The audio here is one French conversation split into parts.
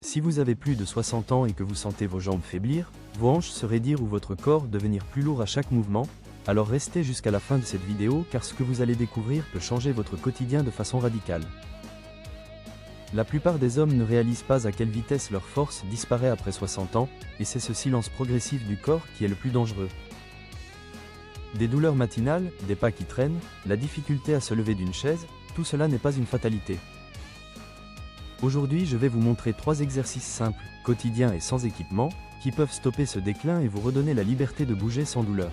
Si vous avez plus de 60 ans et que vous sentez vos jambes faiblir, vos hanches se raidir ou votre corps devenir plus lourd à chaque mouvement, alors restez jusqu'à la fin de cette vidéo car ce que vous allez découvrir peut changer votre quotidien de façon radicale. La plupart des hommes ne réalisent pas à quelle vitesse leur force disparaît après 60 ans, et c'est ce silence progressif du corps qui est le plus dangereux. Des douleurs matinales, des pas qui traînent, la difficulté à se lever d'une chaise, tout cela n'est pas une fatalité. Aujourd'hui, je vais vous montrer 3 exercices simples, quotidiens et sans équipement, qui peuvent stopper ce déclin et vous redonner la liberté de bouger sans douleur.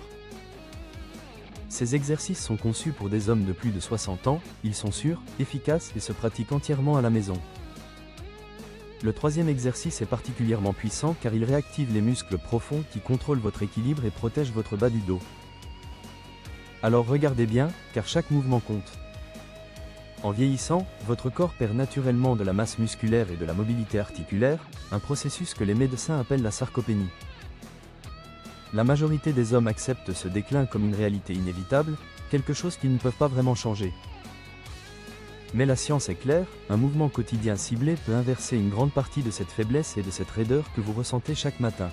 Ces exercices sont conçus pour des hommes de plus de 60 ans, ils sont sûrs, efficaces et se pratiquent entièrement à la maison. Le 3e exercice est particulièrement puissant car il réactive les muscles profonds qui contrôlent votre équilibre et protègent votre bas du dos. Alors regardez bien, car chaque mouvement compte. En vieillissant, votre corps perd naturellement de la masse musculaire et de la mobilité articulaire, un processus que les médecins appellent la sarcopénie. La majorité des hommes acceptent ce déclin comme une réalité inévitable, quelque chose qu'ils ne peuvent pas vraiment changer. Mais la science est claire, un mouvement quotidien ciblé peut inverser une grande partie de cette faiblesse et de cette raideur que vous ressentez chaque matin.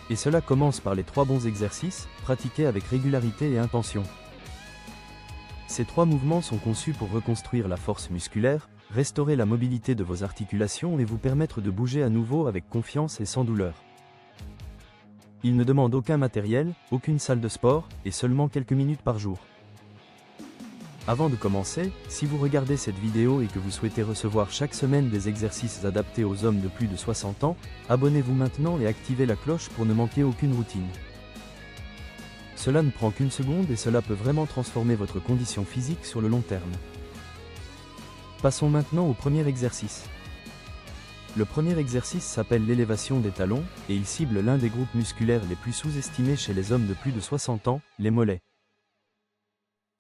Et cela commence par les 3 bons exercices, pratiqués avec régularité et intention. Ces 3 mouvements sont conçus pour reconstruire la force musculaire, restaurer la mobilité de vos articulations et vous permettre de bouger à nouveau avec confiance et sans douleur. Ils ne demandent aucun matériel, aucune salle de sport, et seulement quelques minutes par jour. Avant de commencer, si vous regardez cette vidéo et que vous souhaitez recevoir chaque semaine des exercices adaptés aux hommes de plus de 60 ans, abonnez-vous maintenant et activez la cloche pour ne manquer aucune routine. Cela ne prend qu'une seconde et cela peut vraiment transformer votre condition physique sur le long terme. Passons maintenant au premier exercice. Le premier exercice s'appelle l'élévation des talons, et il cible l'un des groupes musculaires les plus sous-estimés chez les hommes de plus de 60 ans, les mollets.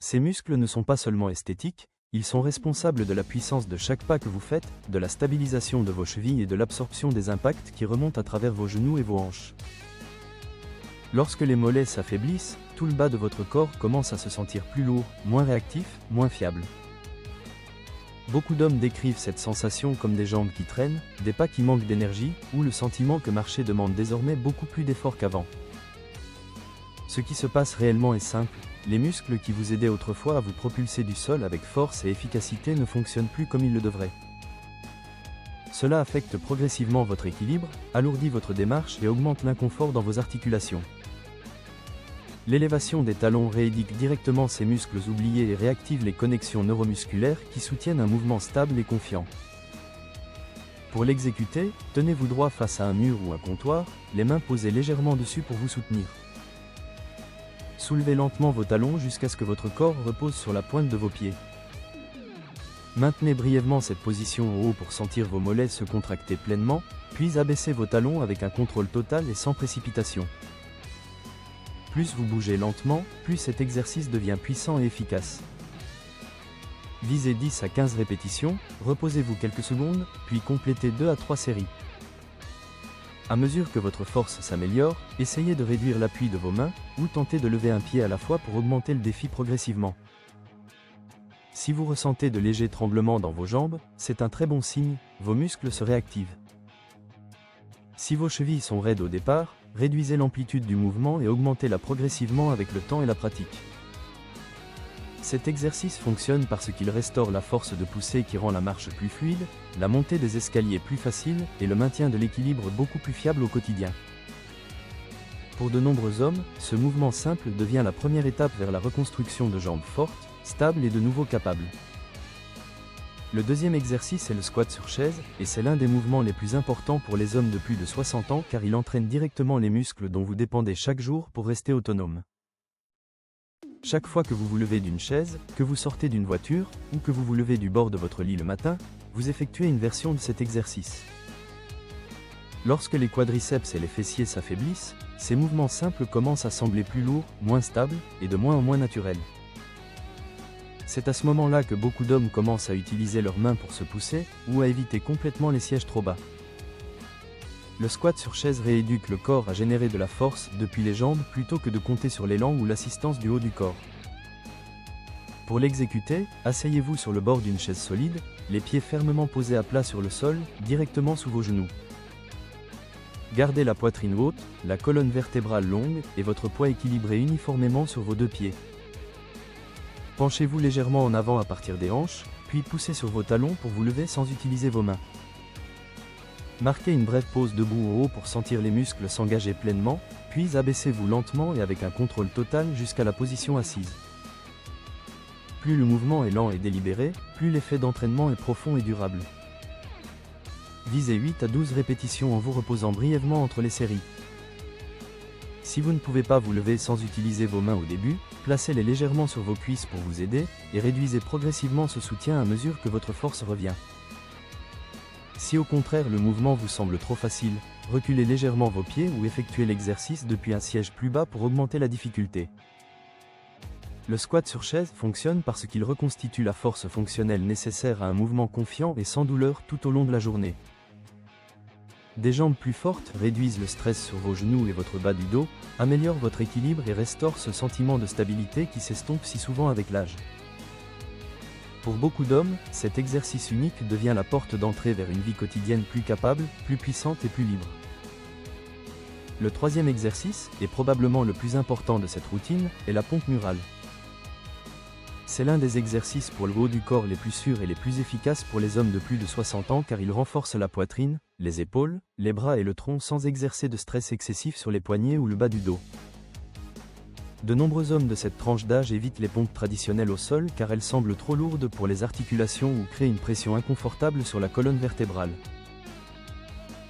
Ces muscles ne sont pas seulement esthétiques, ils sont responsables de la puissance de chaque pas que vous faites, de la stabilisation de vos chevilles et de l'absorption des impacts qui remontent à travers vos genoux et vos hanches. Lorsque les mollets s'affaiblissent, tout le bas de votre corps commence à se sentir plus lourd, moins réactif, moins fiable. Beaucoup d'hommes décrivent cette sensation comme des jambes qui traînent, des pas qui manquent d'énergie, ou le sentiment que marcher demande désormais beaucoup plus d'efforts qu'avant. Ce qui se passe réellement est simple, les muscles qui vous aidaient autrefois à vous propulser du sol avec force et efficacité ne fonctionnent plus comme ils le devraient. Cela affecte progressivement votre équilibre, alourdit votre démarche et augmente l'inconfort dans vos articulations. L'élévation des talons rééduque directement ces muscles oubliés et réactive les connexions neuromusculaires qui soutiennent un mouvement stable et confiant. Pour l'exécuter, tenez-vous droit face à un mur ou un comptoir, les mains posées légèrement dessus pour vous soutenir. Soulevez lentement vos talons jusqu'à ce que votre corps repose sur la pointe de vos pieds. Maintenez brièvement cette position en haut pour sentir vos mollets se contracter pleinement, puis abaissez vos talons avec un contrôle total et sans précipitation. Plus vous bougez lentement, plus cet exercice devient puissant et efficace. Visez 10 à 15 répétitions, reposez-vous quelques secondes, puis complétez 2 à 3 séries. À mesure que votre force s'améliore, essayez de réduire l'appui de vos mains, ou tentez de lever un pied à la fois pour augmenter le défi progressivement. Si vous ressentez de légers tremblements dans vos jambes, c'est un très bon signe, vos muscles se réactivent. Si vos chevilles sont raides au départ, réduisez l'amplitude du mouvement et augmentez-la progressivement avec le temps et la pratique. Cet exercice fonctionne parce qu'il restaure la force de poussée qui rend la marche plus fluide, la montée des escaliers plus facile et le maintien de l'équilibre beaucoup plus fiable au quotidien. Pour de nombreux hommes, ce mouvement simple devient la première étape vers la reconstruction de jambes fortes, stables et de nouveau capables. Le deuxième exercice est le squat sur chaise, et c'est l'un des mouvements les plus importants pour les hommes de plus de 60 ans car il entraîne directement les muscles dont vous dépendez chaque jour pour rester autonome. Chaque fois que vous vous levez d'une chaise, que vous sortez d'une voiture, ou que vous vous levez du bord de votre lit le matin, vous effectuez une version de cet exercice. Lorsque les quadriceps et les fessiers s'affaiblissent, ces mouvements simples commencent à sembler plus lourds, moins stables, et de moins en moins naturels. C'est à ce moment-là que beaucoup d'hommes commencent à utiliser leurs mains pour se pousser, ou à éviter complètement les sièges trop bas. Le squat sur chaise rééduque le corps à générer de la force depuis les jambes plutôt que de compter sur l'élan ou l'assistance du haut du corps. Pour l'exécuter, asseyez-vous sur le bord d'une chaise solide, les pieds fermement posés à plat sur le sol, directement sous vos genoux. Gardez la poitrine haute, la colonne vertébrale longue, et votre poids équilibré uniformément sur vos deux pieds. Penchez-vous légèrement en avant à partir des hanches, puis poussez sur vos talons pour vous lever sans utiliser vos mains. Marquez une brève pause debout au haut pour sentir les muscles s'engager pleinement, puis abaissez-vous lentement et avec un contrôle total jusqu'à la position assise. Plus le mouvement est lent et délibéré, plus l'effet d'entraînement est profond et durable. Visez 8 à 12 répétitions en vous reposant brièvement entre les séries. Si vous ne pouvez pas vous lever sans utiliser vos mains au début, placez-les légèrement sur vos cuisses pour vous aider, et réduisez progressivement ce soutien à mesure que votre force revient. Si au contraire le mouvement vous semble trop facile, reculez légèrement vos pieds ou effectuez l'exercice depuis un siège plus bas pour augmenter la difficulté. Le squat sur chaise fonctionne parce qu'il reconstitue la force fonctionnelle nécessaire à un mouvement confiant et sans douleur tout au long de la journée. Des jambes plus fortes réduisent le stress sur vos genoux et votre bas du dos, améliorent votre équilibre et restaurent ce sentiment de stabilité qui s'estompe si souvent avec l'âge. Pour beaucoup d'hommes, cet exercice unique devient la porte d'entrée vers une vie quotidienne plus capable, plus puissante et plus libre. Le troisième exercice, et probablement le plus important de cette routine, est la pompe murale. C'est l'un des exercices pour le haut du corps les plus sûrs et les plus efficaces pour les hommes de plus de 60 ans car il renforce la poitrine, les épaules, les bras et le tronc sans exercer de stress excessif sur les poignets ou le bas du dos. De nombreux hommes de cette tranche d'âge évitent les pompes traditionnelles au sol car elles semblent trop lourdes pour les articulations ou créent une pression inconfortable sur la colonne vertébrale.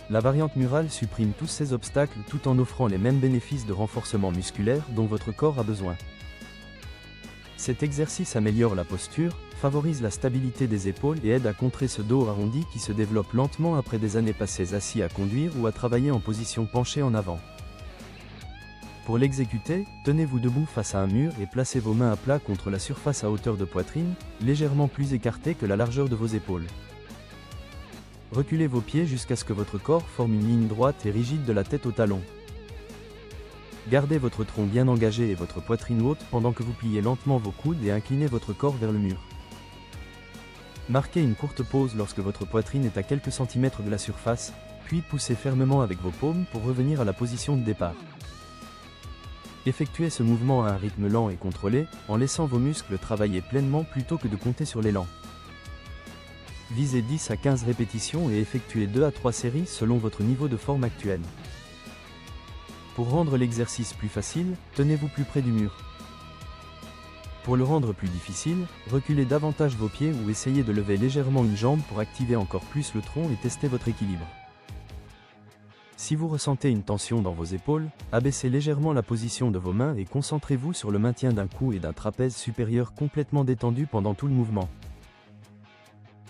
La variante murale supprime tous ces obstacles tout en offrant les mêmes bénéfices de renforcement musculaire dont votre corps a besoin. Cet exercice améliore la posture, favorise la stabilité des épaules et aide à contrer ce dos arrondi qui se développe lentement après des années passées assis à conduire ou à travailler en position penchée en avant. Pour l'exécuter, tenez-vous debout face à un mur et placez vos mains à plat contre la surface à hauteur de poitrine, légèrement plus écartée que la largeur de vos épaules. Reculez vos pieds jusqu'à ce que votre corps forme une ligne droite et rigide de la tête au talon. Gardez votre tronc bien engagé et votre poitrine haute pendant que vous pliez lentement vos coudes et inclinez votre corps vers le mur. Marquez une courte pause lorsque votre poitrine est à quelques centimètres de la surface, puis poussez fermement avec vos paumes pour revenir à la position de départ. Effectuez ce mouvement à un rythme lent et contrôlé, en laissant vos muscles travailler pleinement plutôt que de compter sur l'élan. Visez 10 à 15 répétitions et effectuez 2 à 3 séries selon votre niveau de forme actuel. Pour rendre l'exercice plus facile, tenez-vous plus près du mur. Pour le rendre plus difficile, reculez davantage vos pieds ou essayez de lever légèrement une jambe pour activer encore plus le tronc et tester votre équilibre. Si vous ressentez une tension dans vos épaules, abaissez légèrement la position de vos mains et concentrez-vous sur le maintien d'un cou et d'un trapèze supérieur complètement détendu pendant tout le mouvement.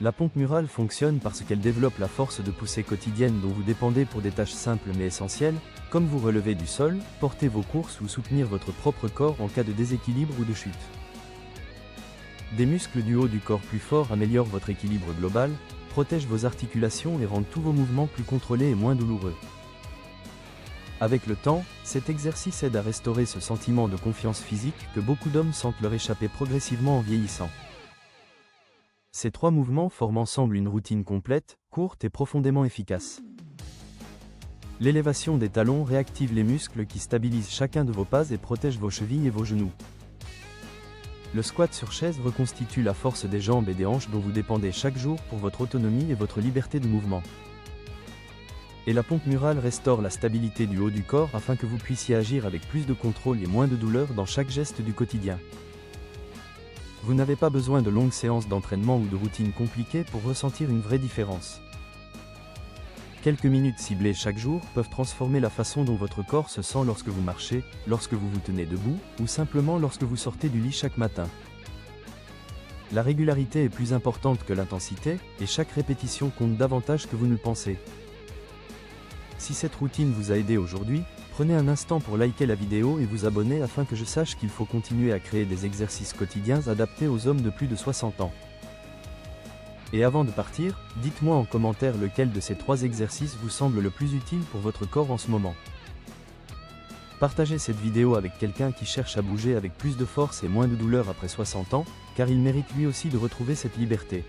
La pompe murale fonctionne parce qu'elle développe la force de poussée quotidienne dont vous dépendez pour des tâches simples mais essentielles, comme vous relever du sol, porter vos courses ou soutenir votre propre corps en cas de déséquilibre ou de chute. Des muscles du haut du corps plus forts améliorent votre équilibre global, protègent vos articulations et rendent tous vos mouvements plus contrôlés et moins douloureux. Avec le temps, cet exercice aide à restaurer ce sentiment de confiance physique que beaucoup d'hommes sentent leur échapper progressivement en vieillissant. Ces 3 mouvements forment ensemble une routine complète, courte et profondément efficace. L'élévation des talons réactive les muscles qui stabilisent chacun de vos pas et protègent vos chevilles et vos genoux. Le squat sur chaise reconstitue la force des jambes et des hanches dont vous dépendez chaque jour pour votre autonomie et votre liberté de mouvement. Et la pompe murale restaure la stabilité du haut du corps afin que vous puissiez agir avec plus de contrôle et moins de douleur dans chaque geste du quotidien. Vous n'avez pas besoin de longues séances d'entraînement ou de routines compliquées pour ressentir une vraie différence. Quelques minutes ciblées chaque jour peuvent transformer la façon dont votre corps se sent lorsque vous marchez, lorsque vous vous tenez debout, ou simplement lorsque vous sortez du lit chaque matin. La régularité est plus importante que l'intensité, et chaque répétition compte davantage que vous ne le pensez. Si cette routine vous a aidé aujourd'hui, prenez un instant pour liker la vidéo et vous abonner afin que je sache qu'il faut continuer à créer des exercices quotidiens adaptés aux hommes de plus de 60 ans. Et avant de partir, dites-moi en commentaire lequel de ces 3 exercices vous semble le plus utile pour votre corps en ce moment. Partagez cette vidéo avec quelqu'un qui cherche à bouger avec plus de force et moins de douleur après 60 ans, car il mérite lui aussi de retrouver cette liberté.